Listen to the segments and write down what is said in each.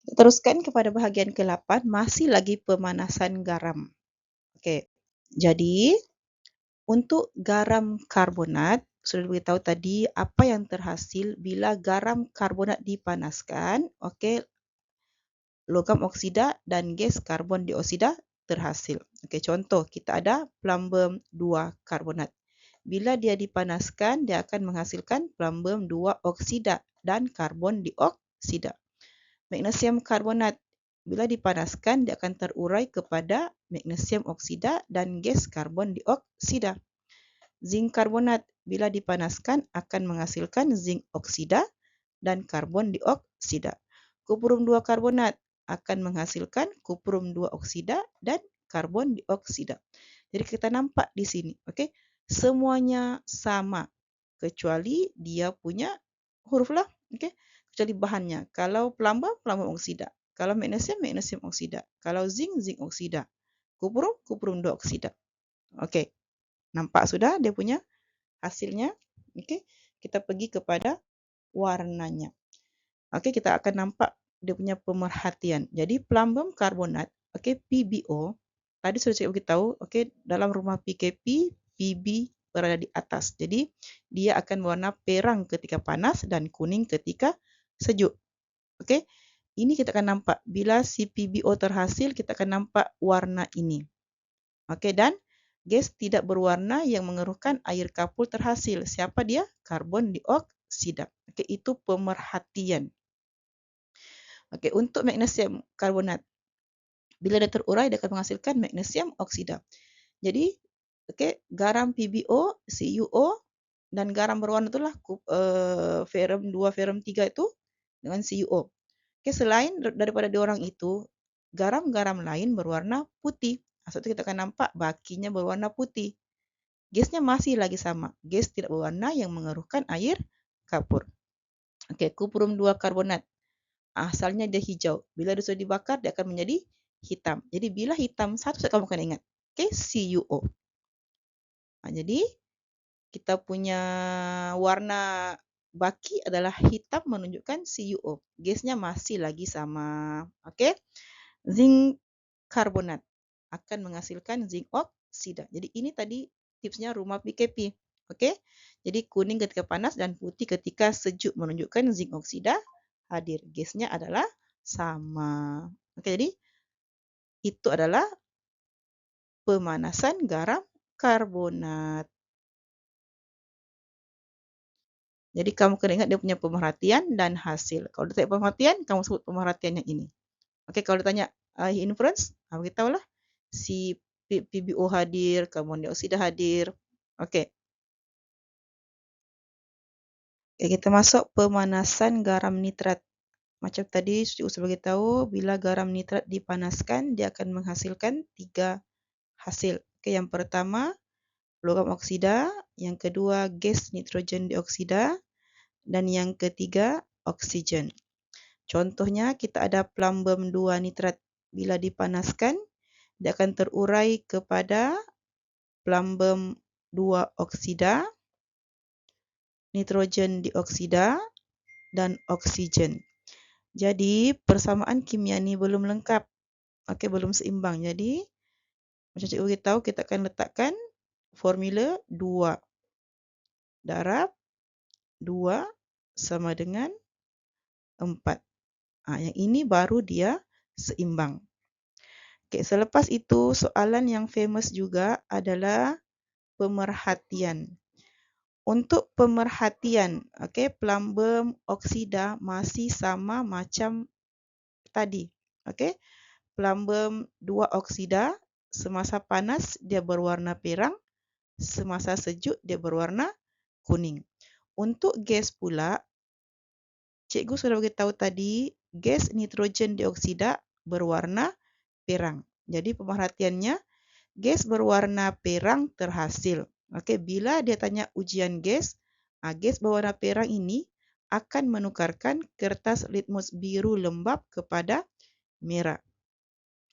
Teruskan kepada bahagian ke-8, masih lagi pemanasan garam. Okey. Jadi, untuk garam karbonat, sudah diberitahu tadi apa yang terhasil bila garam karbonat dipanaskan, okey, logam oksida dan gas karbon dioksida terhasil. Okey, contoh kita ada plumbum 2 karbonat. Bila dia dipanaskan, dia akan menghasilkan plumbum 2 oksida dan karbon dioksida. Magnesium karbonat, bila dipanaskan, dia akan terurai kepada magnesium oksida dan gas karbon dioksida. Zinc karbonat, bila dipanaskan, akan menghasilkan zinc oksida dan karbon dioksida. Kuprum 2 karbonat akan menghasilkan kuprum 2 oksida dan karbon dioksida. Jadi kita nampak di sini, okey, semuanya sama kecuali dia punya huruf lah, okey, kecuali bahannya. Kalau plumbum, plumbum oksida. Kalau magnesium, magnesium oksida. Kalau zinc, zinc oksida. Kuprum, kuprum 2 oksida. Okey, nampak sudah dia punya hasilnya. Okey, kita pergi kepada warnanya. Okey, kita akan nampak dia punya pemerhatian. Jadi plumbum karbonat, okey, PbO, tadi sudah saya beritahu, okey, dalam rumah PKP, Pb berada di atas. Jadi dia akan warna perang ketika panas dan kuning ketika sejuk. Okey, ini kita akan nampak bila si PbO terhasil, kita akan nampak warna ini. Okey, dan gas tidak berwarna yang mengeruhkan air kapur terhasil. Siapa dia? Karbon dioksida. Okey, itu pemerhatian. Okey, untuk magnesium karbonat, bila dia terurai, dia akan menghasilkan magnesium oksida. Jadi, okey, garam PbO, CuO dan garam berwarna itulah ferrum 2, ferrum 3 itu dengan CuO. Okey, selain daripada dua orang itu, garam-garam lain berwarna putih. Sebab itu kita akan nampak bakinya berwarna putih. Gasnya masih lagi sama. Gas tidak berwarna yang mengeruhkan air kapur. Okey, kuprum 2 karbonat. Asalnya dia hijau. Bila dia sudah dibakar, dia akan menjadi hitam. Jadi bila hitam, satu saja kamu akan ingat. Okey, CuO. Jadi kita punya warna baki adalah hitam menunjukkan CuO. Gasnya masih lagi sama. Okey. Zinc karbonat akan menghasilkan zinc oksida. Jadi ini tadi tipsnya rumah PKP. Okey. Jadi kuning ketika panas dan putih ketika sejuk menunjukkan zinc oksida hadir. Gasnya adalah sama. Okey, jadi itu adalah pemanasan garam karbonat. Jadi kamu kena ingat dia punya pemerhatian dan hasil. Kalau dia tak pemerhatian, kamu sebut pemerhatian yang ini. Okey, kalau ditanya inference, beritahulah si PbO hadir, karbon dioksida hadir. Okey. Okay, kita masuk pemanasan garam nitrat. Macam tadi saya beritahu, bila garam nitrat dipanaskan, dia akan menghasilkan 3 hasil. Okey, yang pertama logam oksida, yang kedua gas nitrogen dioksida, dan yang ketiga oksigen. Contohnya kita ada plumbum 2 nitrat. Bila dipanaskan, dia akan terurai kepada plumbum 2 oksida, nitrogen dioksida, dan oksigen. Jadi persamaan kimia ni belum lengkap. Okey, belum seimbang. Jadi macam cikgu beritahu, kita akan letakkan formula 2. Darab 2 sama dengan 4. Yang ini baru dia seimbang. Okey, selepas itu soalan yang famous juga adalah pemerhatian. Untuk pemerhatian, okey, plumbum oksida masih sama macam tadi. Okey, plumbum 2 oksida semasa panas dia berwarna perang, semasa sejuk dia berwarna kuning. Untuk gas pula, cikgu sudah beritahu tadi, gas nitrogen dioksida berwarna perang. Jadi pemerhatiannya, gas berwarna perang terhasil. Okey, bila dia tanya ujian gas, gas berwarna perang ini akan menukarkan kertas litmus biru lembap kepada merah.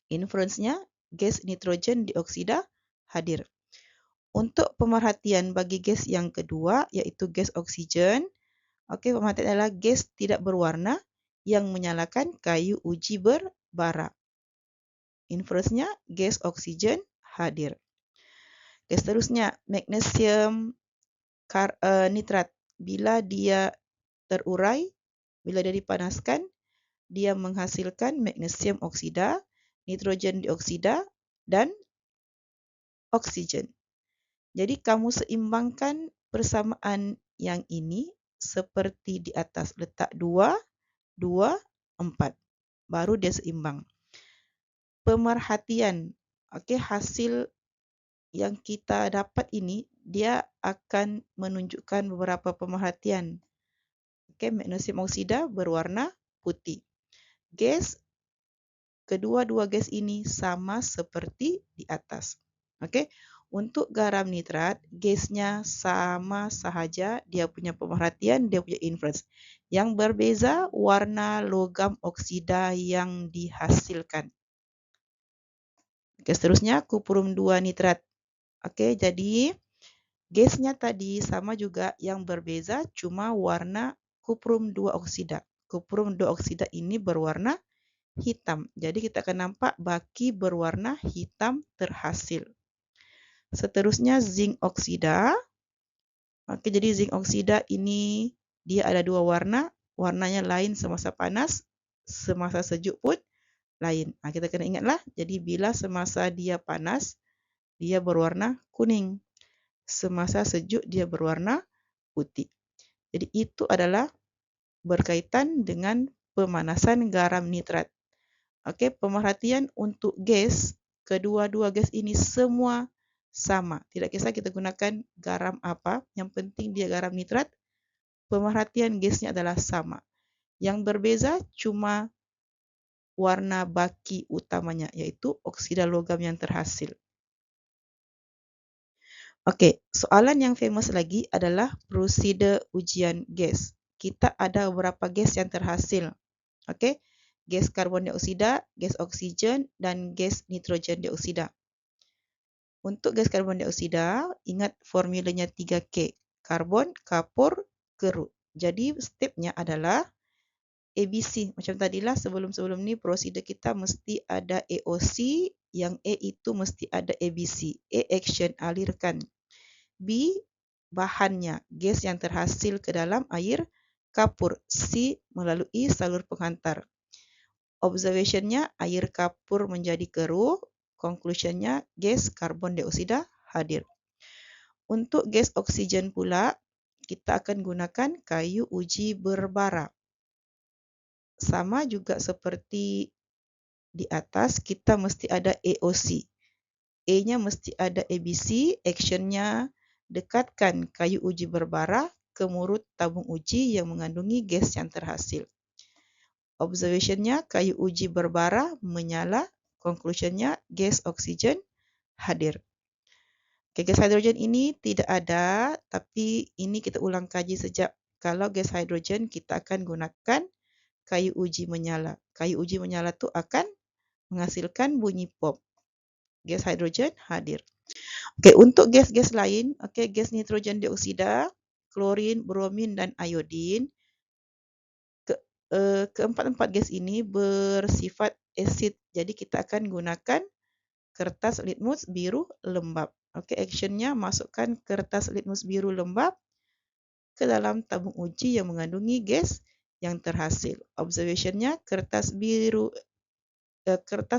Inference-nya, gas nitrogen dioksida hadir. Untuk pemerhatian bagi gas yang kedua, iaitu gas oksigen, okey, pemerhatian adalah gas tidak berwarna yang menyalakan kayu uji berbara. Inverse-nya gas oksigen hadir. Oke, seterusnya magnesium nitrat. Bila dia terurai, bila dia dipanaskan, dia menghasilkan magnesium oksida, nitrogen dioksida, dan oksigen. Jadi kamu seimbangkan persamaan yang ini seperti di atas. Letak 2, 2, 4. Baru dia seimbang. Pemerhatian. Okey, hasil yang kita dapat ini, dia akan menunjukkan beberapa pemerhatian. Okey, magnesium oksida berwarna putih. Gas, kedua-dua gas ini sama seperti di atas. Okey, untuk garam nitrat, gasnya sama sahaja, dia punya pemerhatian, dia punya inverse. Yang berbeza warna logam oksida yang dihasilkan. Okey, seterusnya kuprum 2 nitrat. Okey, jadi gasnya tadi sama juga, yang berbeza cuma warna kuprum 2 oksida. Kuprum 2 oksida ini berwarna hitam. Jadi kita akan nampak baki berwarna hitam terhasil. Seterusnya zinc oksida. Okey, jadi zinc oksida ini dia ada dua warna. Warnanya lain semasa panas, semasa sejuk pun lain. Kita kena ingatlah. Jadi bila semasa dia panas, dia berwarna kuning. Semasa sejuk dia berwarna putih. Jadi itu adalah berkaitan dengan pemanasan garam nitrat. Okey, pemerhatian untuk gas, kedua-dua gas ini semua sama. Tidak kisah kita gunakan garam apa, yang penting dia garam nitrat, pemerhatian gasnya adalah sama. Yang berbeza cuma warna baki utamanya, iaitu oksida logam yang terhasil. Okey, soalan yang famous lagi adalah prosedur ujian gas. Kita ada beberapa gas yang terhasil. Okey, gas karbon dioksida, gas oksigen dan gas nitrogen dioksida. Untuk gas karbon dioksida, ingat formulanya 3K. Karbon, kapur, keruk. Jadi stepnya adalah ABC. Macam tadilah sebelum-sebelum ni prosedur kita mesti ada AOC, yang A itu mesti ada ABC. A action, alirkan. B, bahannya, gas yang terhasil ke dalam air kapur. C, melalui salur penghantar. Observationnya, air kapur menjadi keruh. Conclusionnya, gas karbon dioksida hadir. Untuk gas oksigen pula, kita akan gunakan kayu uji berbara. Sama juga seperti di atas, kita mesti ada AOC. A-nya mesti ada ABC, actionnya dekatkan kayu uji berbara ke mulut tabung uji yang mengandungi gas yang terhasil. Observationnya, kayu uji berbara menyala. Conclusionnya, gas oksigen hadir. Okay, gas hidrogen ini tidak ada, tapi ini kita ulang kaji sejak. Kalau gas hidrogen, kita akan gunakan kayu uji menyala. Kayu uji menyala tu akan menghasilkan bunyi pop. Gas hidrogen hadir. Okey, untuk gas-gas lain, okey, gas nitrogen dioksida, klorin, bromin dan iodin. Keempat-empat gas ini bersifat asid. Jadi kita akan gunakan kertas litmus biru lembab. Okey, actionnya masukkan kertas litmus biru lembab ke dalam tabung uji yang mengandungi gas yang terhasil. Observationnya, kertas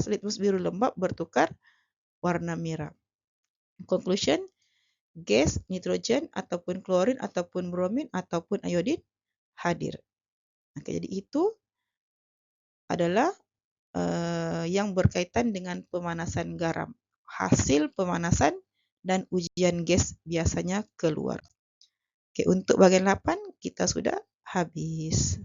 litmus biru lembab bertukar warna merah. Conclusion, gas nitrogen ataupun klorin ataupun bromin ataupun iodin hadir. Okey, jadi itu adalah yang berkaitan dengan pemanasan garam. Hasil pemanasan dan ujian gas biasanya keluar. Okey, untuk bahagian 8 kita sudah habis.